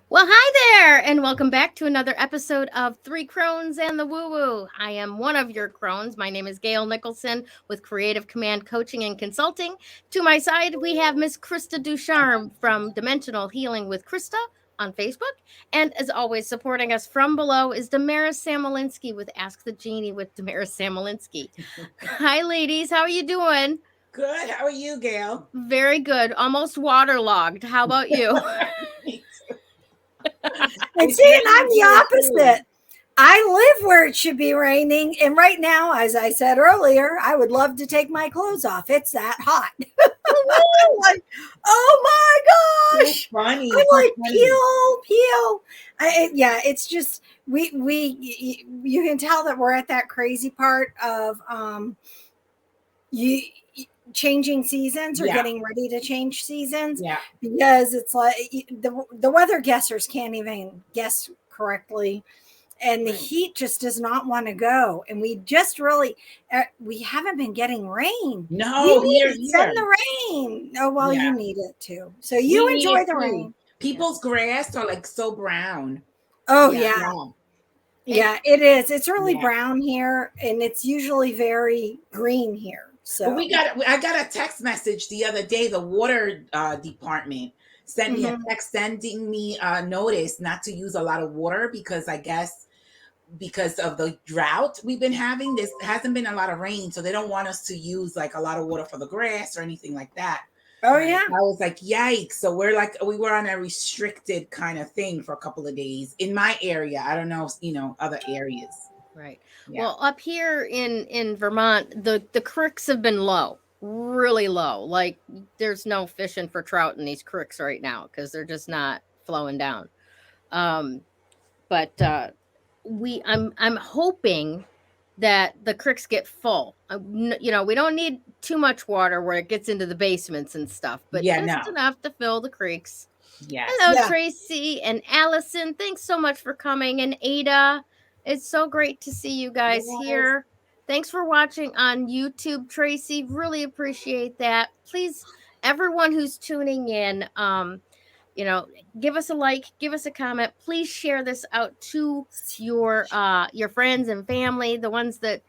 Well, hi there, and welcome back to another episode of Three Crones and the Woo Woo. I am one of your crones. My name is Gayle Nicholson with Creative Command Coaching and Consulting. To my side, we have Miss Krista Ducharme from Dimensional Healing with Krista on Facebook. And as always, supporting us from below is Damaris Samolinski with Ask the Genie with Damaris Samolinski. Hi, ladies. How are you doing? Good. How are you, Gail? Very good. Almost waterlogged. How about you? And It's see, and I'm raining the here too. opposite. I live where it should be raining. And right now, as I said earlier, I would love to take my clothes off. It's that hot. I'm like, oh my So gosh. I'm funny. So like, funny. peel. Yeah, it's just, you can tell that we're at that crazy part of you changing seasons or Yeah. getting ready to change seasons Yeah. because it's like the weather guessers can't even guess correctly, and the Right. heat just does not want to go, and we just really we haven't been getting rain. We No, need here, it. Send here. the rain. Oh well, Yeah. you need it too, so We you need enjoy it the too. rain. Yeah. People's grass are like so brown. Oh Yeah. yeah. Yeah. And Yeah, it is. It's really Yeah. brown here, and it's usually very green here. But So I got a text message the other day. The water department sent me a mhm. text sending me a notice not to use a lot of water because I guess because of the drought we've been having, there hasn't been a lot of rain, so they don't want us to use like a lot of water for the grass or anything like that. Oh right. yeah. I was like, yikes. So we were on a restricted kind of thing for a couple of days in my area. I don't know, other areas. Right. Yeah. Well, up here in Vermont, the creeks have been low, really low. Like there's no fishing for trout in these creeks right now because they're just not flowing down. Um, but I'm hoping that the creeks get full. We don't need too much water where it gets into the basements and stuff, but Yeah, just no. enough to fill the creeks. Yes. Hello, Yeah. Tracy and Allison. Thanks so much for coming. And Ada, it's so great to see you guys Yes. here. Thanks for watching on YouTube, Tracy. Really appreciate that. Please, everyone who's tuning in, you know, give us a like, give us a comment. Please share this out to your friends and family, the ones that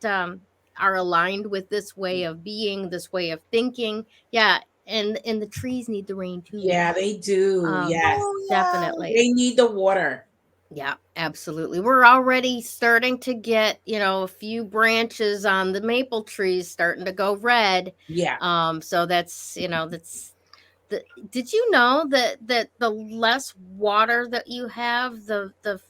are aligned with this way of being, this way of thinking. Yeah, and the trees need the rain too. Yeah, they do. Um, Yes. Oh yeah. Definitely. They need the water. Yeah, absolutely. We're already starting to get, a few branches on the maple trees starting to go red. Yeah. So that's the did you know that the less water that you have, the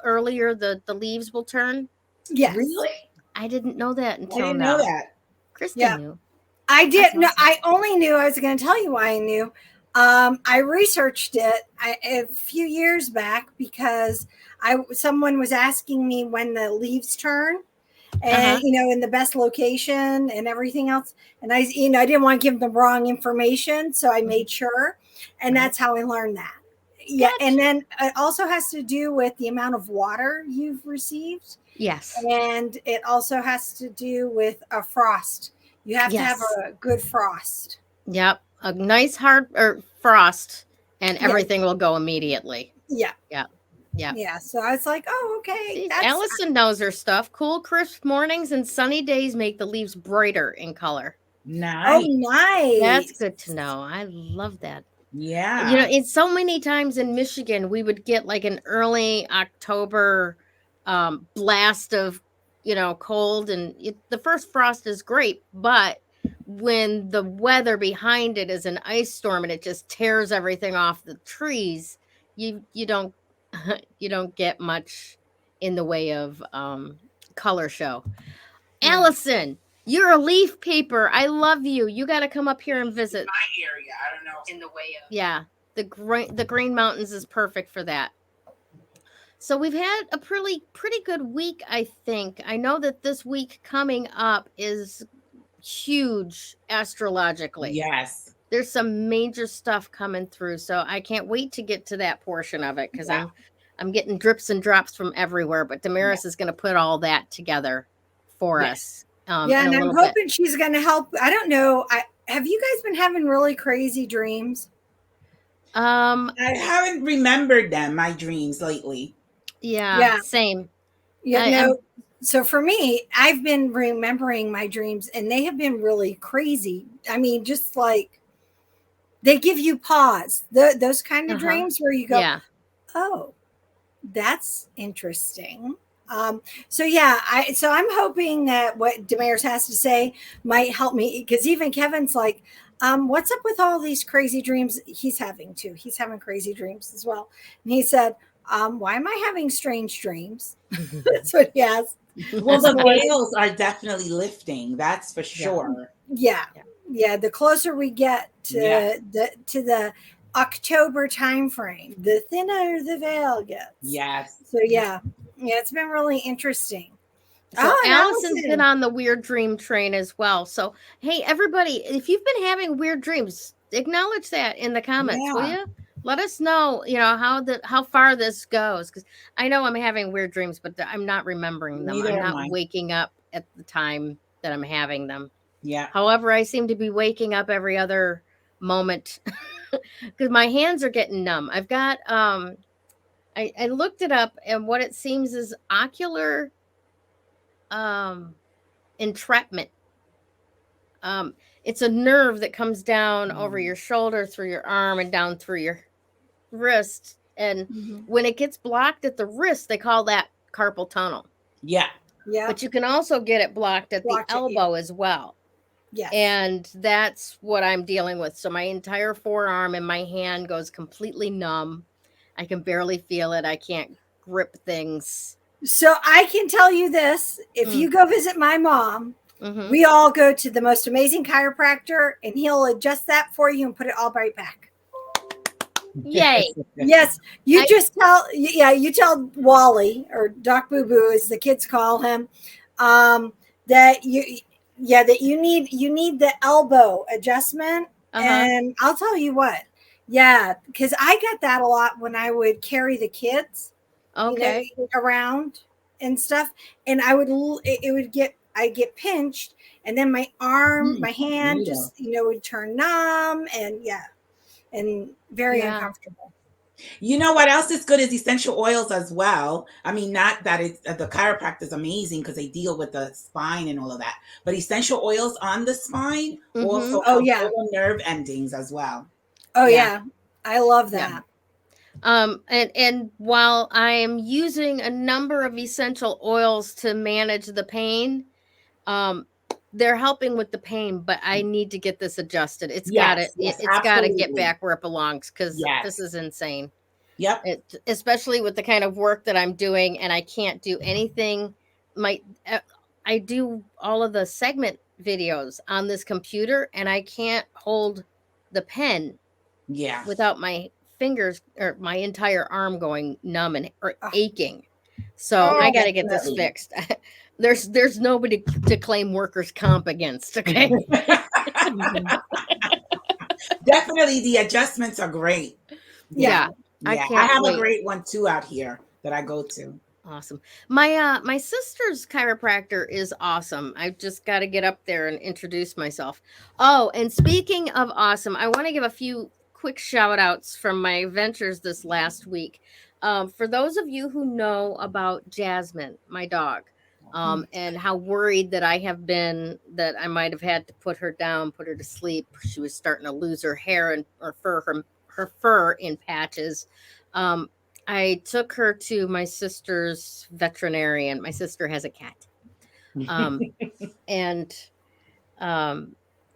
earlier the leaves will turn? Yes. Really? I didn't know that I until didn't know now. that. Krista Yeah. knew. I That's didn't know. awesome. I only knew. I was going to tell you why I knew. I researched it a few years back because someone was asking me when the leaves turn, and Uh-huh. in the best location and everything else. And I didn't want to give them wrong information, so I Mhm. made sure, and Right. that's how I learned that. Yeah, and Gotcha. then it also has to do with the amount of water you've received, Yes. and it also has to do with a frost. You have to have Yes. a good frost. Yep. A nice hard or frost and Yeah, everything will go immediately. yeah, Yep. Yep. yeah. So I was like, oh, okay, See, that's Allison knows her stuff. Cool, crisp mornings and sunny days make the leaves brighter in color. oh Nice. That's nice. good to know. I love that. Yeah. It's so many times in Michigan, we would get like an early October blast of, cold. And the first frost is great. But when the weather behind it is an ice storm and it just tears everything off the trees, you don't you don't get much in the way of color show. Yeah. Allison, you're a leaf paper. I love you. You got to come up here and visit. My area. I don't know. In the way of Yeah, the Green Mountains is perfect for that. So we've had a pretty good week, I think. I know that this week coming up is huge astrologically. Yes. There's some major stuff coming through, so I can't wait to get to that portion of it because Yeah. I'm getting drips and drops from everywhere. But Yeah. Damaris is going to put all that together for Yeah. us Yeah, in a and I'm little bit. hoping she's going to help. I don't know. Have you guys been having really crazy dreams? I haven't remembered them, my dreams lately. Yeah. Same. So for me, I've been remembering my dreams and they have been really crazy. I mean, just like they give you pause. Those kind of dreams where you go, oh, that's interesting. So I'm hoping that what Damaris has to say might help me, because even Kevin's like, what's up with all these crazy dreams he's having too? He's having crazy dreams as well. And he said, why am I having strange dreams? That's what he asked. Well, the veils are definitely lifting. That's for sure. Yeah. The closer we get to the October time frame, the thinner the veil gets. Yes. So it's been really interesting. So Allison's been on the weird dream train as well. So hey, everybody, if you've been having weird dreams, acknowledge that in the comments, will you? Let us know, how far this goes, because I know I'm having weird dreams, but I'm not remembering them. I'm not waking up at the time that I'm having them. Yeah. However, I seem to be waking up every other moment because my hands are getting numb. I've got I looked it up, and what it seems is ocular entrapment. It's a nerve that comes down over your shoulder, through your arm, and down through your wrist. And when it gets blocked at the wrist, they call that carpal tunnel. Yeah. But you can also get it blocked at the elbow as well. Yeah. And that's what I'm dealing with. So my entire forearm and my hand goes completely numb. I can barely feel it. I can't grip things. So I can tell you this. If you go visit my mom, we all go to the most amazing chiropractor, and he'll adjust that for you and put it all right back. Yay. Yes. You tell Wally, or Doc Boo Boo as the kids call him, that you need the elbow adjustment. And I'll tell you what, because I got that a lot when I would carry the kids around and stuff, and I'd get pinched, and then my arm, my hand just would turn numb, and very uncomfortable. You know what else is good is essential oils as well. I mean, not that it's the chiropractor is amazing because they deal with the spine and all of that, but essential oils on the spine also nerve endings as well. I love that. And while I am using a number of essential oils to manage the pain, they're helping with the pain, but I need to get this adjusted. It's gotta get back where it belongs, because this is insane. Yep. Especially with the kind of work that I'm doing, and I can't do anything. I do all of the segment videos on this computer, and I can't hold the pen without my fingers or my entire arm going numb or aching. So I got to get this fixed. There's nobody to claim workers' comp against. Okay. Definitely, the adjustments are great. Yeah. I have a great one too out here that I go to. Awesome. My sister's chiropractor is awesome. I've just got to get up there and introduce myself. Oh, and speaking of awesome, I want to give a few quick shout outs from my ventures this last week. For those of you who know about Jasmine, my dog, and how worried that I have been that I might have had to put her down, put her to sleep. She was starting to lose her hair and her fur in patches. I took her to my sister's veterinarian. My sister has a cat. And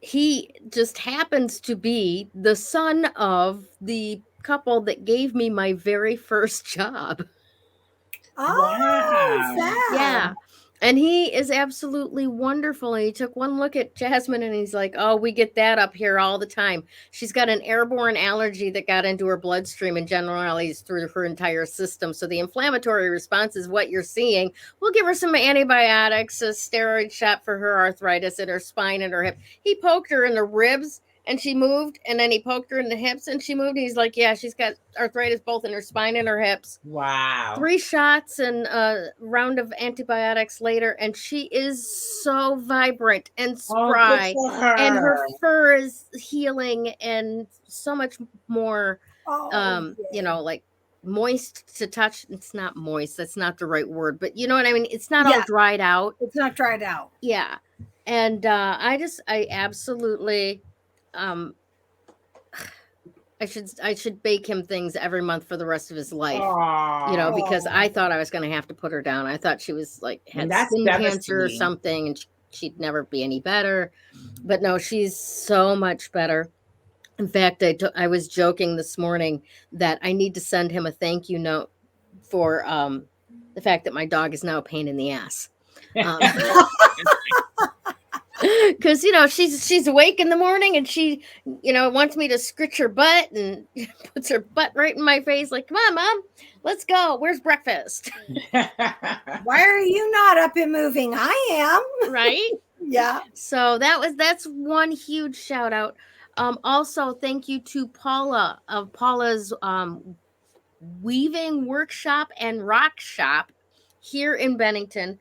he just happens to be the son of the couple that gave me my very first job. Oh, wow. Yeah. And he is absolutely wonderful. And he took one look at Jasmine and he's like, oh, we get that up here all the time. She's got an airborne allergy that got into her bloodstream and generalized through her entire system. So the inflammatory response is what you're seeing. We'll give her some antibiotics, a steroid shot for her arthritis in her spine and her hip. He poked her in the ribs And she moved, and then he poked her in the hips, and she moved. And he's like, yeah, she's got arthritis both in her spine and her hips. Wow. 3 shots and a round of antibiotics later, and she is so vibrant and spry. Oh, good for her. And her fur is healing and so much more, you know, like moist to touch. It's not moist. That's not the right word, but you know what I mean? It's not all dried out. It's not dried out. Yeah. And I absolutely, I should bake him things every month for the rest of his life. Aww. You know, because I thought I was going to have to put her down. I thought she was like had skin cancer or something, and she'd never be any better. But no, she's so much better. In fact, I was joking this morning that I need to send him a thank you note for the fact that my dog is now a pain in the ass. Because you know she's awake in the morning and she wants me to scritch her butt and puts her butt right in my face like, come on mom, let's go, where's breakfast? Why are you not up and moving? I am. Right. Yeah. So that's one huge shout out. Also thank you to Paula of Paula's weaving workshop and rock shop here in Bennington.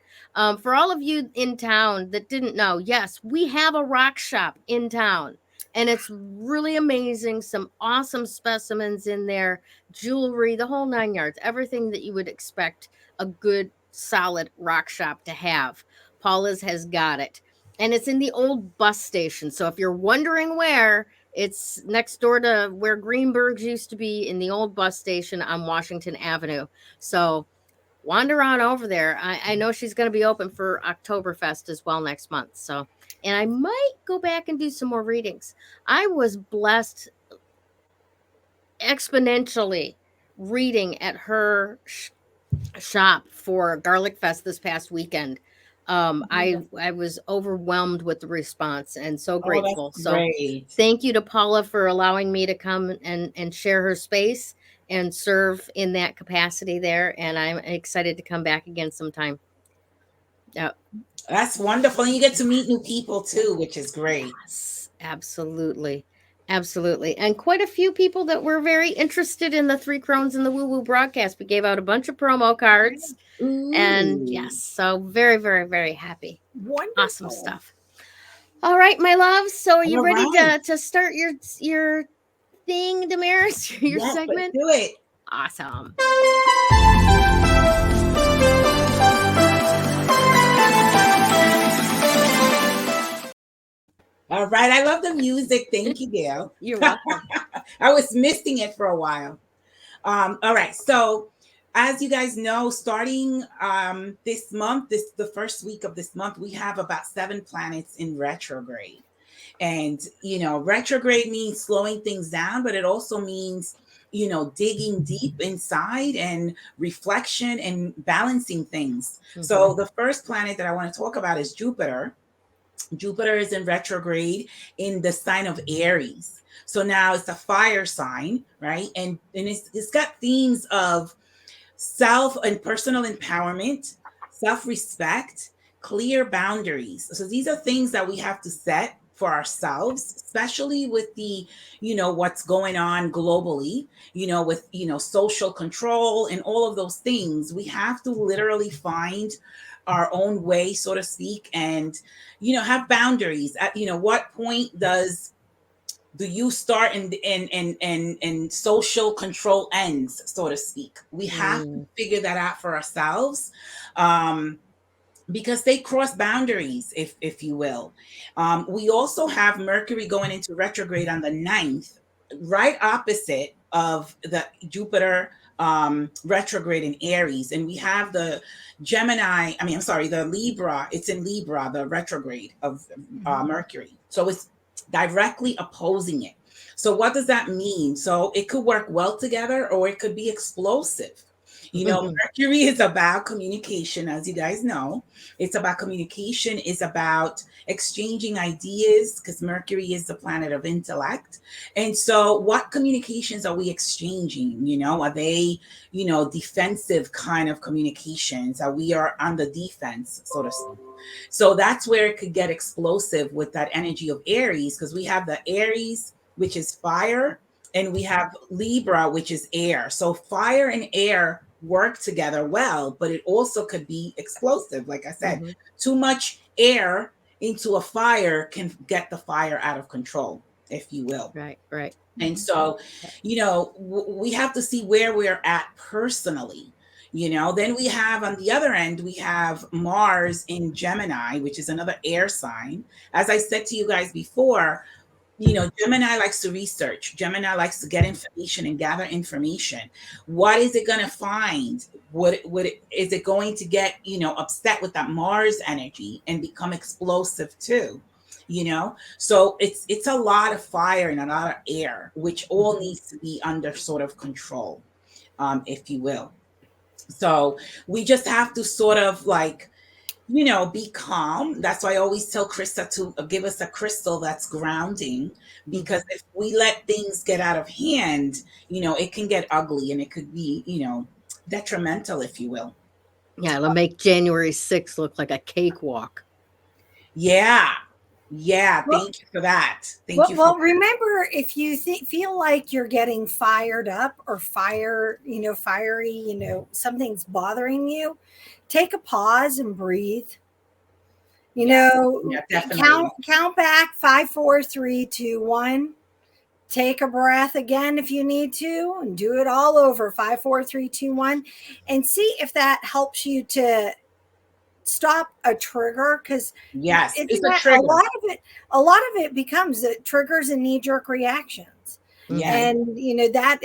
For all of you in town that didn't know, yes, we have a rock shop in town, and it's really amazing. Some awesome specimens in there, jewelry, the whole 9 yards, everything that you would expect a good, solid rock shop to have. Paula's has got it, and it's in the old bus station. So if you're wondering where, it's next door to where Greenberg's used to be in the old bus station on Washington Avenue. So wander on over there. I know she's going to be open for Oktoberfest as well next month. So, and I might go back and do some more readings. I was blessed exponentially reading at her shop for Garlic Fest this past weekend. I was overwhelmed with the response and so grateful. So thank you to Paula for allowing me to come and share her space and serve in that capacity there. And I'm excited to come back again sometime. Yeah. That's wonderful. And you get to meet new people too, which is great. Yes, absolutely. Absolutely. And quite a few people that were very interested in the Three Crones and the Woo Woo broadcast. We gave out a bunch of promo cards. Ooh. And yes, so very, very, very happy. Wonderful. Awesome stuff. All right, my loves. So are you ready to start your thing, Damaris? Your segment? Let's do it. Awesome. All right. I love the music. Thank you, Gayle. You're welcome. I was missing it for a while. All right. So as you guys know, starting this month, the first week of this month, we have about 7 planets in retrograde. And, retrograde means slowing things down, but it also means, digging deep inside and reflection and balancing things. Mm-hmm. So the first planet that I want to talk about is Jupiter. Jupiter is in retrograde in the sign of Aries. So now it's a fire sign, right? And it's got themes of self and personal empowerment, self-respect, clear boundaries. So these are things that we have to set for ourselves, especially with the, what's going on globally, with, social control and all of those things. We have to literally find our own way, so to speak, and, have boundaries. At, what point do you start and social control ends, so to speak? We have to figure that out for ourselves. Because they cross boundaries, if you will. We also have Mercury going into retrograde on the 9th, right opposite of the Jupiter retrograde in Aries. And we have the the Libra. It's in Libra, the retrograde of Mercury. So it's directly opposing it. So what does that mean? So it could work well together or it could be explosive. You know, Mercury is about communication, as you guys know. It's about communication, it's about exchanging ideas, because Mercury is the planet of intellect. And so, what communications are we exchanging? You know, are they, you know, defensive kind of communications? Are we are on the defense, so to speak? So that's where it could get explosive with that energy of Aries, because we have the Aries, which is fire, and we have Libra, which is air. So fire and air work together well, but it also could be explosive. Like I said, too much air into a fire can get the fire out of control, if you will. Right. And so, you know, we have to see where we're at personally. You know, then we have on the other end, we have Mars in Gemini, which is another air sign. As I said to you guys before, you know, Gemini likes to research. Gemini likes to get information and gather information. What is it going to find? Is it going to get, you know, upset with that Mars energy and become explosive too? You know, so it's a lot of fire and a lot of air, which all needs to be under sort of control, if you will. So we just have to sort of like, you know, be calm. That's why I always tell Krista to give us a crystal that's grounding, because if we let things get out of hand, you know, it can get ugly and it could be, you know, detrimental, if you will. Yeah, it'll make January 6th look like a cakewalk. Yeah. Yeah. Thank you for that. Thank you. Well, remember, if you feel like you're getting fired up or fiery, you know, something's bothering you, take a pause and breathe. You know, count back 5, 4, 3, 2, 1. Take a breath again if you need to, and do it all over. 5, 4, 3, 2, 1, and see if that helps you to stop a trigger, because it's a trigger. A lot of it becomes that triggers and knee-jerk reactions. And you know, that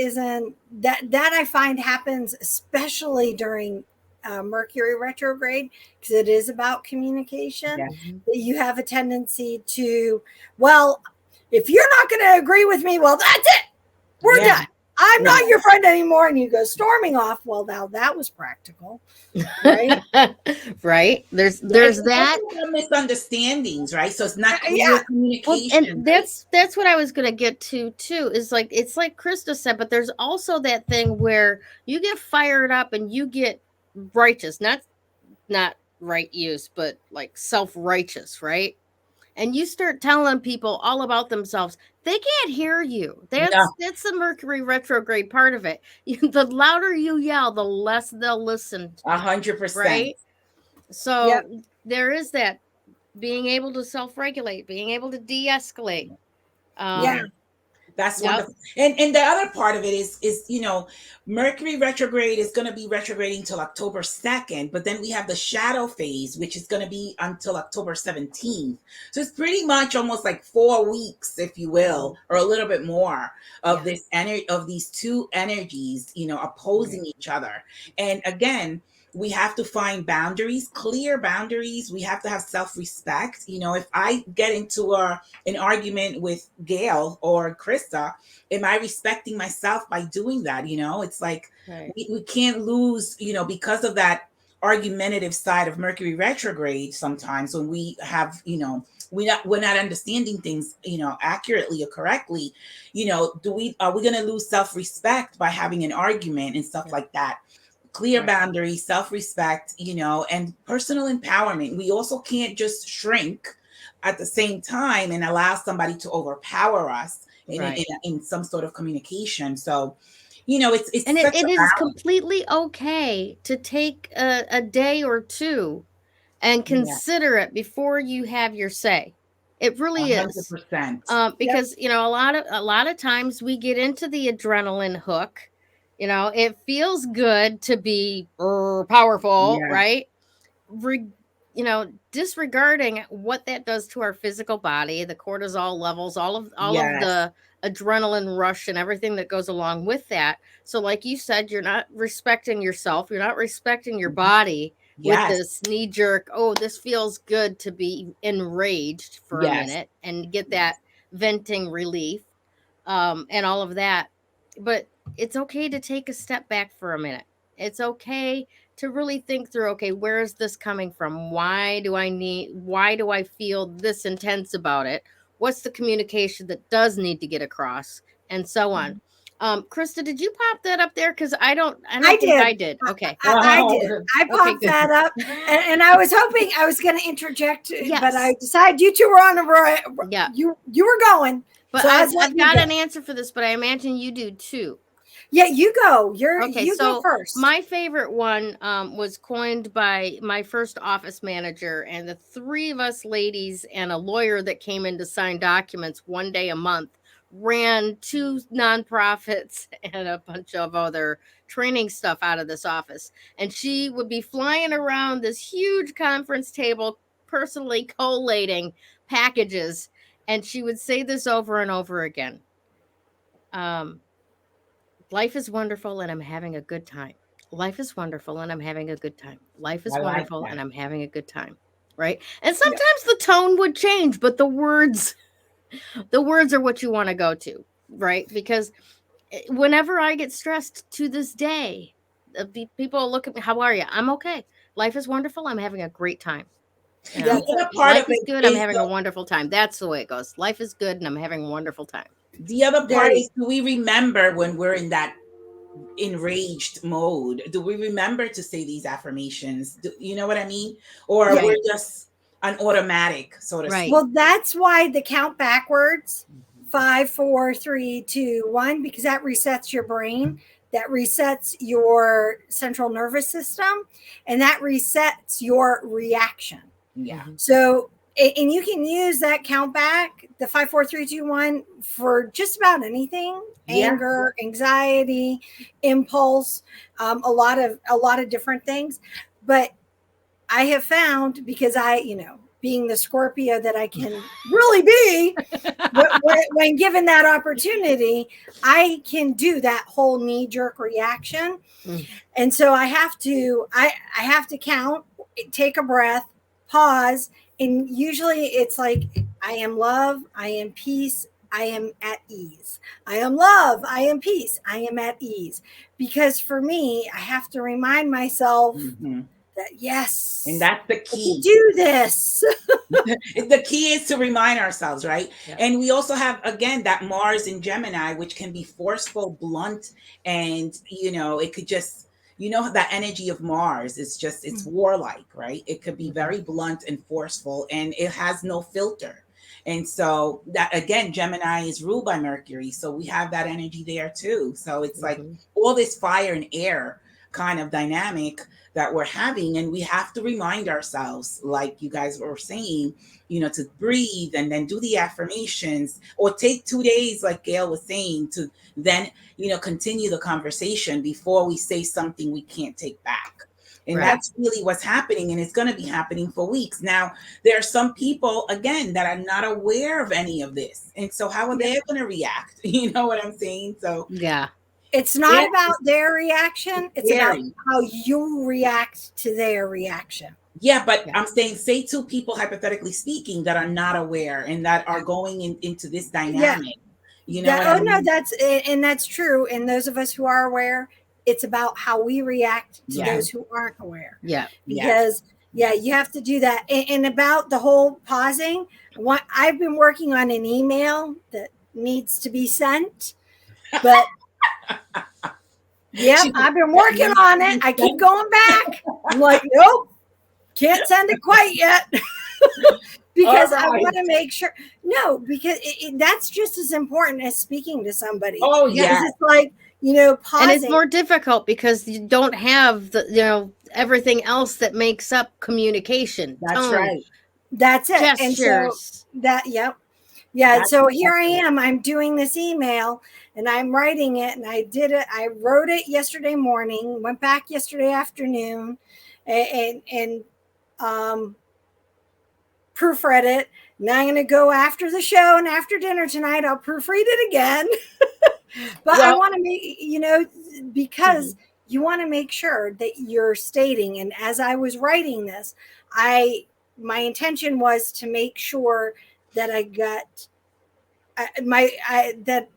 I find happens especially during Mercury retrograde, because it is about communication. That you have a tendency to, well, if you're not going to agree with me, well, that's it, we're done, I'm not your friend anymore, and you go storming off. Well, now that was practical, right? Right. There's that misunderstandings, right? So it's not clear communication. Well, and that's what I was gonna get to too. Is like, it's like Krista said, but there's also that thing where you get fired up and you get righteous, not right use, but like self-righteous, right? And you start telling people all about themselves, they can't hear you. That's the Mercury retrograde part of it. The louder you yell, the less they'll listen. 100%. Right? So there is that, being able to self-regulate, being able to de-escalate. That's wonderful. And the other part of it is, you know, Mercury retrograde is going to be retrograding till October 2nd, but then we have the shadow phase, which is going to be until October 17th. So it's pretty much almost like 4 weeks, if you will, or a little bit more of this energy, of these two energies, you know, opposing each other. And again, we have to find boundaries, clear boundaries. We have to have self-respect. You know, if I get into an argument with Gayle or Krista, am I respecting myself by doing that? You know, it's like we can't lose, you know, because of that argumentative side of Mercury retrograde. Sometimes when we have, you know, we're not understanding things, you know, accurately or correctly, you know, are we going to lose self-respect by having an argument and stuff like that? Clear boundaries, self-respect, you know, and personal empowerment. We also can't just shrink at the same time and allow somebody to overpower us in some sort of communication. So, you know, it is completely okay to take a day or two and consider it before you have your say. It really 100%. is. Because, you know, a lot of times we get into the adrenaline hook. You know, it feels good to be powerful, right? You know, disregarding what that does to our physical body, the cortisol levels, all of the adrenaline rush and everything that goes along with that. So like you said, you're not respecting yourself, you're not respecting your body with this knee jerk, oh, this feels good to be enraged for a minute and get that venting relief, and all of that. But it's okay to take a step back for a minute. It's okay to really think through, okay, where is this coming from? Why do I feel this intense about it? What's the communication that does need to get across? And so on. Krista, did you pop that up there? Because I don't think did. I did. Okay. I did. I popped that up, and I was hoping I was going to interject, but I decided you two were on the yeah. You were going, but so I've got an answer for this, but I imagine you do too. Yeah, you go. You so go first. My favorite one was coined by my first office manager, and the three of us ladies and a lawyer that came in to sign documents one day a month ran 2 nonprofits and a bunch of other training stuff out of this office. And she would be flying around this huge conference table, personally collating packages. And she would say this over and over again. Life is wonderful and I'm having a good time. Life is wonderful and I'm having a good time. Life is wonderful and I'm having a good time. Right? And sometimes the tone would change, but the words are what you want to go to, right? Because whenever I get stressed to this day, people look at me, how are you? I'm okay. Life is wonderful. I'm having a great time. You know, life is good. I'm having a wonderful time. That's the way it goes. Life is good and I'm having a wonderful time. The other part is, do we remember when we're in that enraged mode? Do we remember to say these affirmations? You know what I mean? Or we're just an automatic, so to speak? Well, that's why the count backwards, 5, 4, 3, 2, 1, because that resets your brain. That resets your central nervous system, and that resets your reaction. Yeah. So, and you can use that count back, the 5, 4, 3, 2, 1, for just about anything: anger, anxiety, impulse, a lot of different things. But I have found, because being the Scorpio that I can really be, when given that opportunity, I can do that whole knee-jerk reaction. And so I have to count, take a breath, pause, and usually it's like, I am love, I am peace, I am at ease. I am love, I am peace, I am at ease. Because for me, I have to remind myself that yes, and that's the key. Do this. The key is to remind ourselves, right? Yeah. And we also have, again, that Mars in Gemini, which can be forceful, blunt, and it could just, that energy of Mars is just, it's warlike, right? It could be very blunt and forceful, and it has no filter. And so that, again, Gemini is ruled by Mercury, so we have that energy there too. So it's like all this fire and air kind of dynamic that we're having, and we have to remind ourselves, like you guys were saying, to breathe and then do the affirmations, or take 2 days, like Gayle was saying, to then continue the conversation before we say something we can't take back. And that's really what's happening, and it's going to be happening for weeks. Now, there are some people, again, that are not aware of any of this, and so how are they going to react? You know what I'm saying? So it's not about their reaction. It's about how you react to their reaction. Yeah, but I'm saying, say 2 people, hypothetically speaking, that are not aware and that are going into this dynamic. No, that's true. And those of us who are aware, it's about how we react to those who aren't aware. Because you have to do that. And about the whole pausing, I've been working on an email that needs to be sent, but I've been working on it. I keep going back. I'm like, nope, can't send it quite yet. Because I want to make sure. No, because that's just as important as speaking to somebody. Oh, yeah. It's like, pausing. And it's more difficult because you don't have the, everything else that makes up communication. That's right. That's it. Gestures. And so Yeah. So here I am. I'm doing this email and I'm writing it, and I did it. I wrote it yesterday morning, went back yesterday afternoon, and proofread it. Now I'm going to go after the show, and after dinner tonight, I'll proofread it again. But I want to make, because you want to make sure that you're stating. And as I was writing this, my intention was to make sure that I got that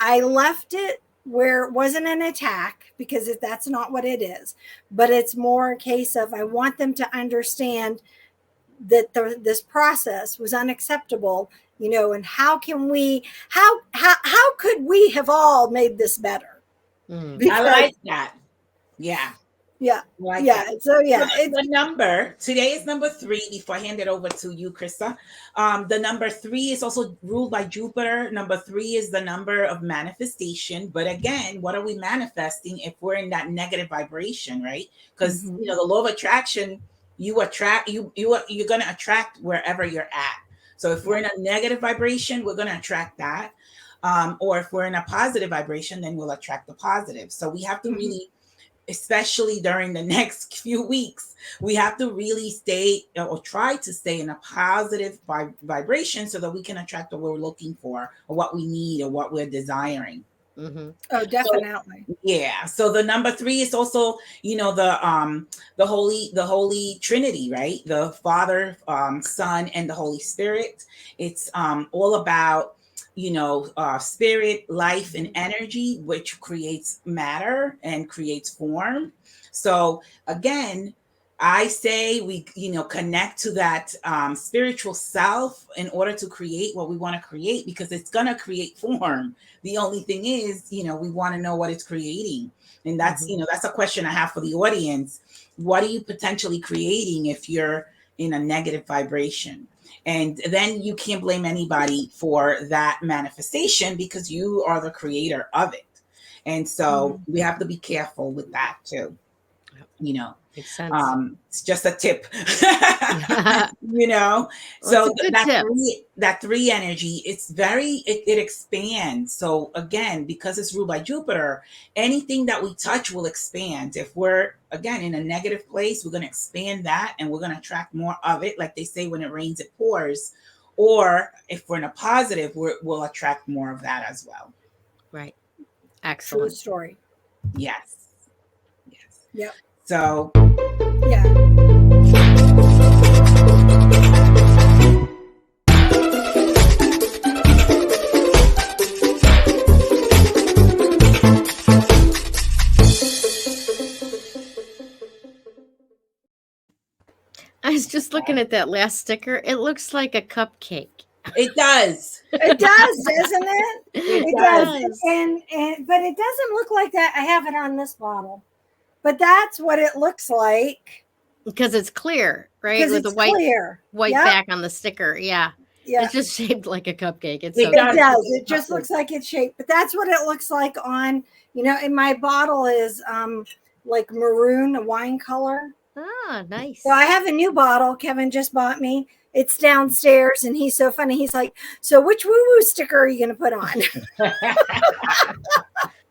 I left it where it wasn't an attack, because that's not what it is, but it's more a case of I want them to understand that this process was unacceptable, and how can we, how could we have all made this better? I like that. Yeah. Yeah. Like yeah. That. So yeah, the number today is number 3. Before I hand it over to you, Krista, the number 3 is also ruled by Jupiter. Number 3 is the number of manifestation. But again, what are we manifesting if we're in that negative vibration, right? Because the law of attraction, you're going to attract wherever you're at. So if we're in a negative vibration, we're going to attract that. Or if we're in a positive vibration, then we'll attract the positive. So we have to really, especially during the next few weeks, we have to really stay or try to stay in a positive vibration so that we can attract what we're looking for or what we need or what we're desiring. Oh, definitely. So the number 3 is also, the holy Trinity, right? The Father, Son, and the Holy Spirit. It's all about spirit, life, and energy, which creates matter and creates form. So again, I say we, connect to that spiritual self in order to create what we want to create, because it's going to create form. The only thing is, we want to know what it's creating. And that's, that's a question I have for the audience. What are you potentially creating if you're in a negative vibration? And then you can't blame anybody for that manifestation because you are the creator of it. And so we have to be careful with that too. Makes sense. It's just a tip. Well, so that 3 energy, it expands. So again, because it's ruled by Jupiter, anything that we touch will expand. If we're again in a negative place, we're going to expand that and we're going to attract more of it. Like they say, when it rains, it pours. Or if we're in a positive, we'll attract more of that as well. Right. Excellent. True story. Yes. Yep. So yeah. I was just looking at that last sticker. It looks like a cupcake. It does. It does, doesn't it? It does. And but it doesn't look like that. I have it on this bottle, but that's what it looks like because it's clear, right? With it's the white white back on the sticker. Yeah. It's just shaped like a cupcake. It does. It just looks like it's shaped, but that's what it looks like on. And my bottle is like maroon, a wine color. Ah, nice. So I have a new bottle Kevin just bought me. It's downstairs, and he's so funny. He's like, "So which woo-woo sticker are you going to put on?"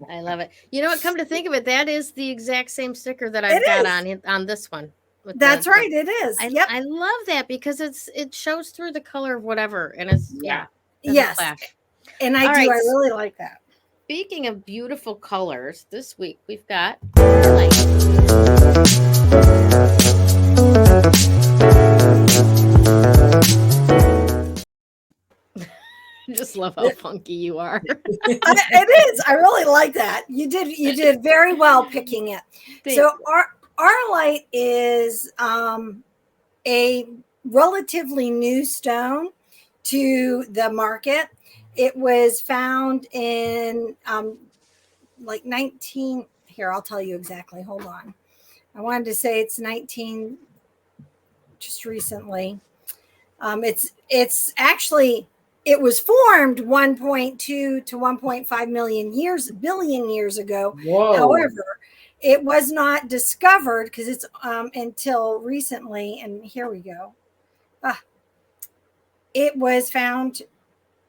I love it. You know what? Come to think of it, that is the exact same sticker that I've got on this one. That's right. It is. I love that because it shows through the color of whatever, and it's yes, and I do. I really like that. Speaking of beautiful colors, this week we've got Auralite. Just love how funky you are. It is. I really like that. You did very well picking it. So Auralite is a relatively new stone to the market. It was found in like 19. Here, I'll tell you exactly. Hold on. I wanted to say it's 19. Just recently. It's actually. It was formed 1.2 to 1.5 billion years ago. Whoa. However, it was not discovered because it's until recently. And here we go. It was found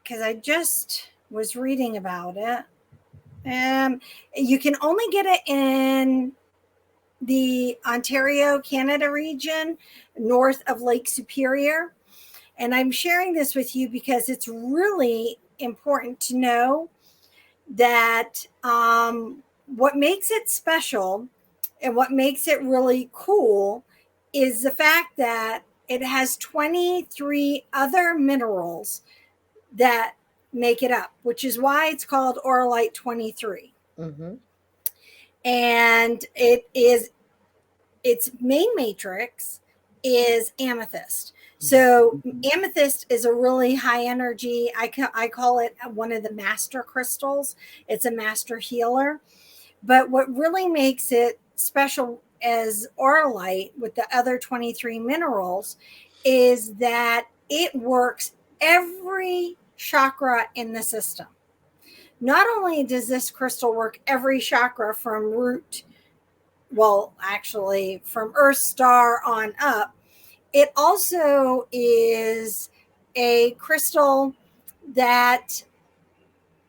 because I just was reading about it. You can only get it in the Ontario, Canada region, north of Lake Superior. And I'm sharing this with you because it's really important to know that what makes it special and what makes it really cool is the fact that it has 23 other minerals that make it up, which is why it's called Auralite 23. Mm-hmm. And its main matrix is amethyst. So amethyst is a really high energy. I call it one of the master crystals. It's a master healer. But what really makes it special as Auralite with the other 23 minerals is that it works every chakra in the system. Not only does this crystal work every chakra from root, well, actually from Earth star on up, it also is a crystal that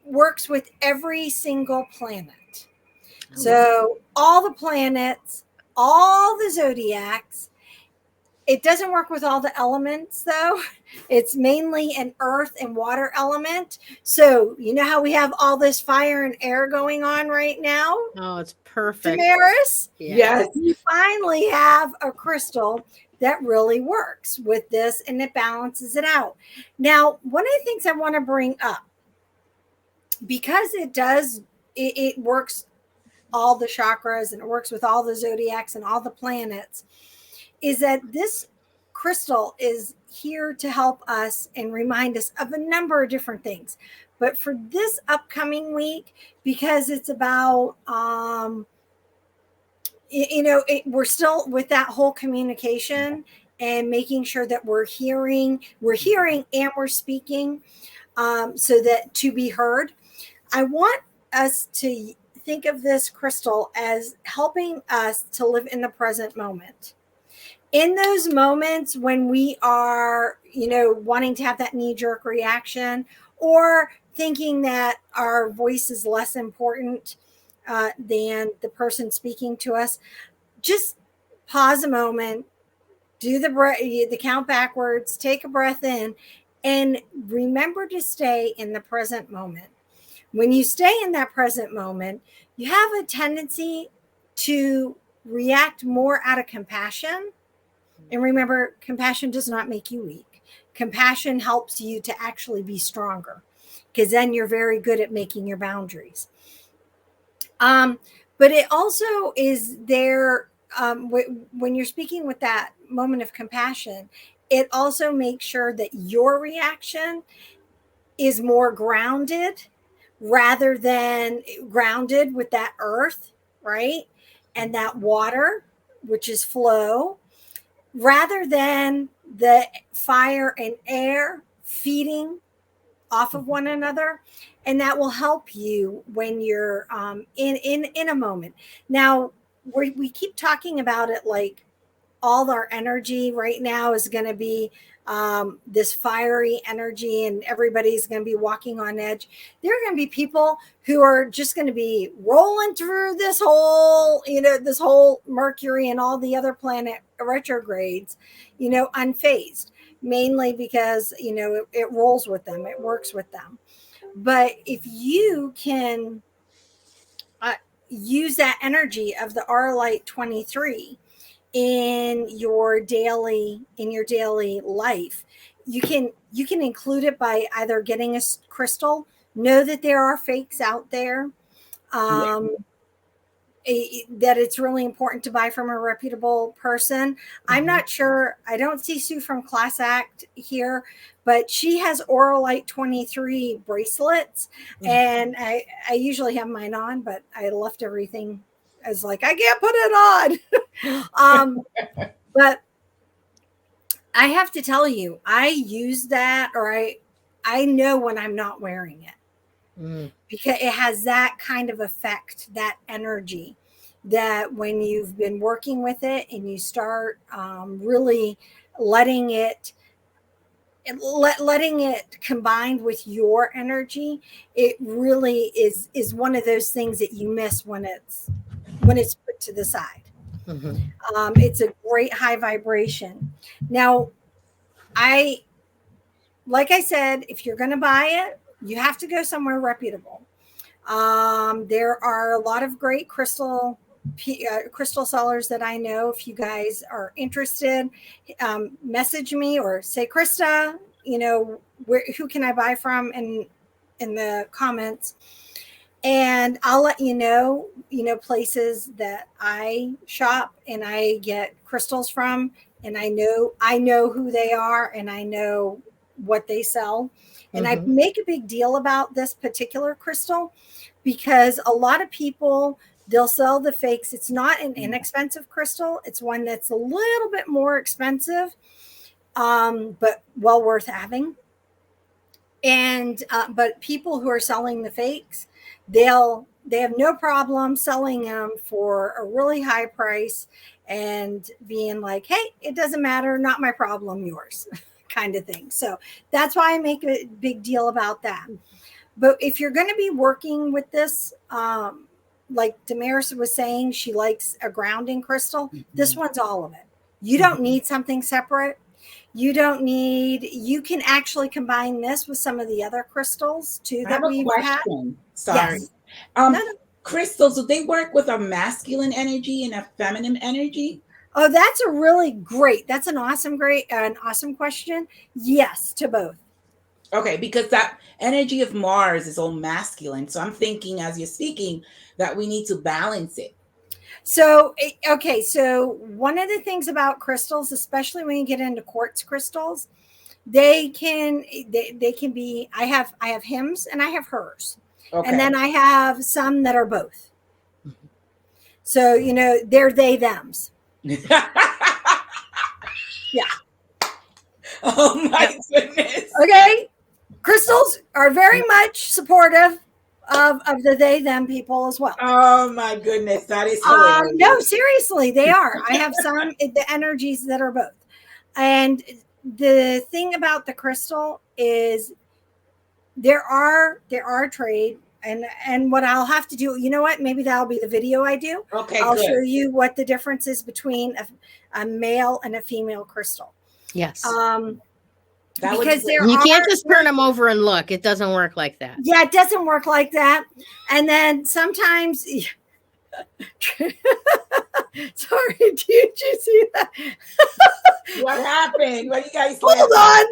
works with every single planet. So all the planets, all the zodiacs. It doesn't work with all the elements though. It's mainly an earth and water element. So you know how we have all this fire and air going on right now? Oh, it's perfect. Damaris? Yes. We finally have a crystal that really works with this and it balances it out. Now, one of the things I want to bring up, because it works all the chakras and it works with all the zodiacs and all the planets, is that this crystal is here to help us and remind us of a number of different things. But for this upcoming week, because it's about we're still with that whole communication and making sure that we're hearing and we're speaking, so that to be heard. I want us to think of this crystal as helping us to live in the present moment. In those moments when we are, wanting to have that knee-jerk reaction or thinking that our voice is less important than the person speaking to us, just pause a moment, do the count backwards, take a breath in, and remember to stay in the present moment. When you stay in that present moment, you have a tendency to react more out of compassion. And remember, compassion does not make you weak. Compassion helps you to actually be stronger, because then you're very good at making your boundaries. But it also is there, when you're speaking with that moment of compassion, it also makes sure that your reaction is more grounded, rather than grounded with that earth, right? And that water, which is flow, rather than the fire and air feeding off of one another. And that will help you when you're in a moment. Now, we keep talking about it like all our energy right now is going to be this fiery energy and everybody's going to be walking on edge. There are going to be people who are just going to be rolling through this whole Mercury and all the other planet retrogrades, unfazed, mainly because, it rolls with them, it works with them. But if you can use that energy of the Auralite 23 in your daily life, you can include it by either getting a crystal. Know that there are fakes out there, that it's really important to buy from a reputable person. I'm not sure, I don't see Sue from Class Act here, but she has Auralite 23 bracelets, and I usually have mine on, but I left everything as like, I can't put it on. But I have to tell you, I use that, or I know when I'm not wearing it, because it has that kind of effect, that energy, that when you've been working with it and you start really letting it combined with your energy, it really is one of those things that you miss when it's put to the side. It's a great high vibration. Now, like I said, if you're going to buy it, you have to go somewhere reputable. There are a lot of great crystal sellers that I know. If you guys are interested, message me or say, Krista, who can I buy from in the comments. And I'll let you know, places that I shop and I get crystals from, and I know who they are, and I know what they sell. And I make a big deal about this particular crystal because a lot of people, they'll sell the fakes. It's not an inexpensive crystal. It's one that's a little bit more expensive, but well worth having. And but people who are selling the fakes, they have no problem selling them for a really high price and being like, hey, it doesn't matter, not my problem, yours, kind of thing. So that's why I make a big deal about that. But if you're going to be working with this, like Damaris was saying, she likes a grounding crystal. This one's all of it. You don't need something separate. You can actually combine this with some of the other crystals too that we've had. Sorry. Yes. No. Crystals, do they work with a masculine energy and a feminine energy? Oh, that's an awesome question. Yes, to both. Okay, because that energy of Mars is all masculine. So I'm thinking as you're speaking that we need to balance it. So, okay. So one of the things about crystals, especially when you get into quartz crystals, they can be, I have hims and I have hers. Okay. And then I have some that are both. So, they're they, thems. Yeah. Oh my goodness. Okay. Crystals are very much supportive of the they them people as well. Oh my goodness, that is no, seriously, they are. I have some the energies that are both. And the thing about the crystal is there are trade, and what I'll have to do, you know what, maybe that'll be the video I do. Okay, I'll show you what the difference is between a male and a female crystal. Yes. Because you can't just turn them over and look. It doesn't work like that. Yeah, it doesn't work like that. And then sometimes, sorry, did you see that? What happened? What are you guys? Hold on.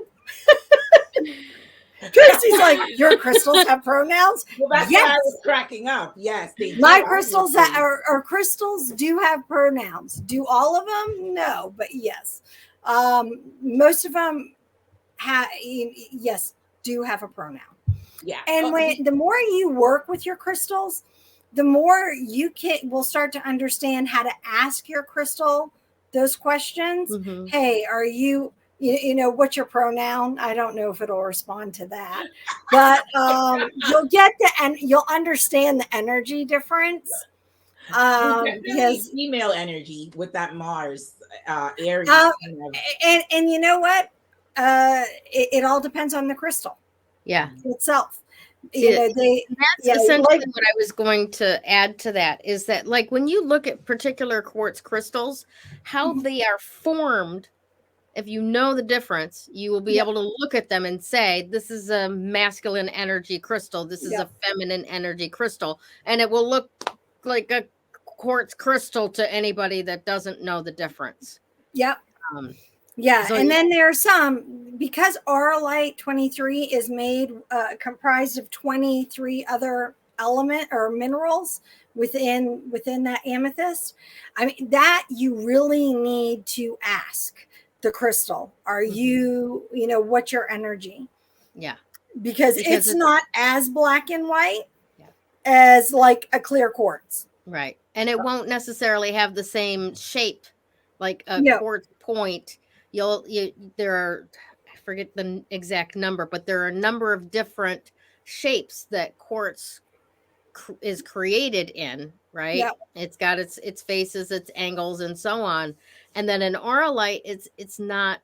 Tracy's like, your crystals have pronouns? Well, that's why I was cracking up. Yes, they do. My crystals are crystals do have pronouns. Do all of them? No, but yes. Most of them do have a pronoun. Yeah. And the more you work with your crystals, the more you will start to understand how to ask your crystal those questions. Hey, are you what's your pronoun? I don't know if it'll respond to that, but you'll understand the energy difference. Because female energy with that Mars Aries. And you know what? It all depends on the crystal. Yeah. Itself. That's essentially what I was going to add to that is that, like, when you look at particular quartz crystals, how they are formed, if you know the difference, you will be able to look at them and say, this is a masculine energy crystal. This is a feminine energy crystal. And it will look like a quartz crystal to anybody that doesn't know the difference. Yep. So and then there are some, because Auralite 23 is made comprised of 23 other element or minerals within that amethyst. I mean, that you really need to ask the crystal, are you what's your energy? Yeah. Because it's not as black and white as like a clear quartz. Right. And it won't necessarily have the same shape, like a quartz point. There are, I forget the exact number, but there are a number of different shapes that quartz is created in, right? Yep. It's got its faces, its angles, and so on. And then an Auralite, it's not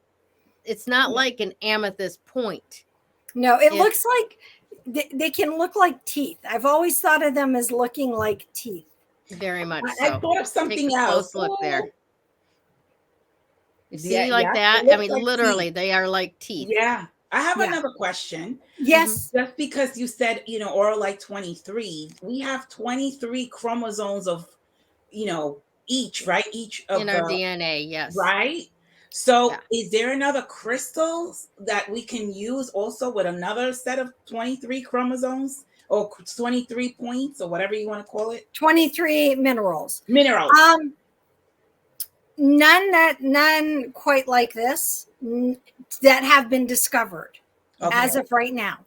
like an amethyst point. No, it looks like they can look like teeth. I've always thought of them as looking like teeth. Very much so. I thought of something else. Close look there. You see, that? I mean, like literally, teeth. They are like teeth. Yeah. I have another question. Yes. Just because you said, Auralite 23, we have 23 chromosomes of, each, right? Each of in our DNA, yes. Right? So is there another crystal that we can use also with another set of 23 chromosomes? or 23 points or whatever you want to call it. 23 minerals. Minerals. None quite like this that have been discovered as of right now.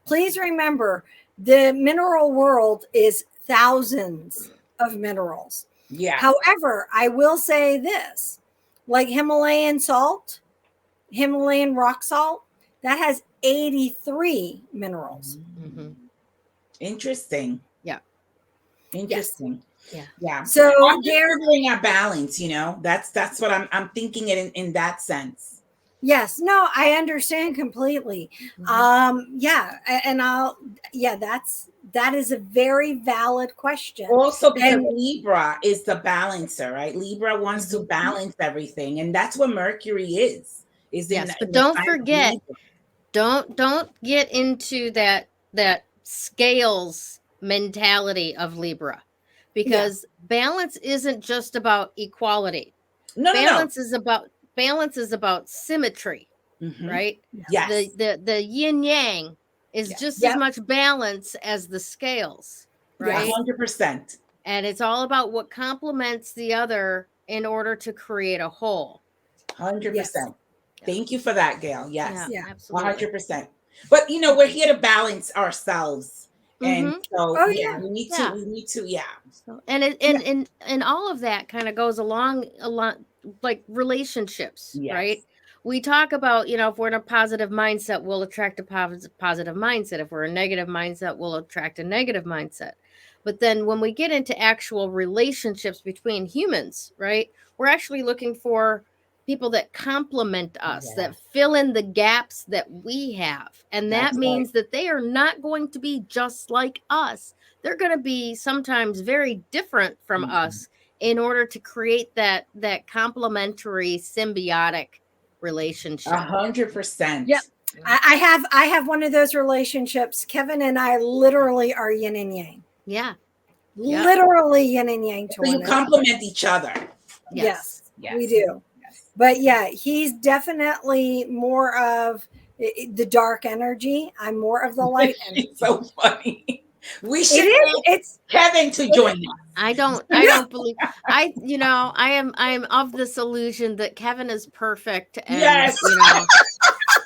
Please remember, the mineral world is thousands of minerals. Yeah. However, I will say this, like Himalayan salt, Himalayan rock salt, that has 83 minerals. Mm-hmm. Interesting. Yeah. Interesting. Yes. Yeah. So I'm just figuring out balance, you know. That's what I'm thinking it in that sense. Yes, no, I understand completely. Yeah, and that is a very valid question. Also, because Libra is the balancer, right? Libra wants to balance everything, and that's what Mercury is. But don't forget, don't get into that scales mentality of Libra, because balance isn't just about equality. Balance is about symmetry, right? Yes. The yin yang is just as much balance as the scales, right? 100%. And it's all about what complements the other in order to create a whole. 100%. Thank you for that, Gayle. Yes. Yeah, absolutely. 100%. But you know, we're here to balance ourselves. And so we need to. So, and all of that kind of goes along a lot, like relationships, right? We talk about, you know, if we're in a positive mindset, we'll attract a positive mindset. If we're in a negative mindset, we'll attract a negative mindset. But then when we get into actual relationships between humans, right, we're actually looking for people that complement us, that fill in the gaps that we have. And that means that they are not going to be just like us. They're going to be sometimes very different from us in order to create that complementary symbiotic relationship. 100%. Yep. I have one of those relationships. Kevin and I literally are yin and yang. Yeah. Literally yin and yang to so you complement each other. Yes, we do. But yeah, he's definitely more of the dark energy. I'm more of the light energy. It's so funny. We should it's Kevin to join us. I don't believe I am of this illusion that Kevin is perfect and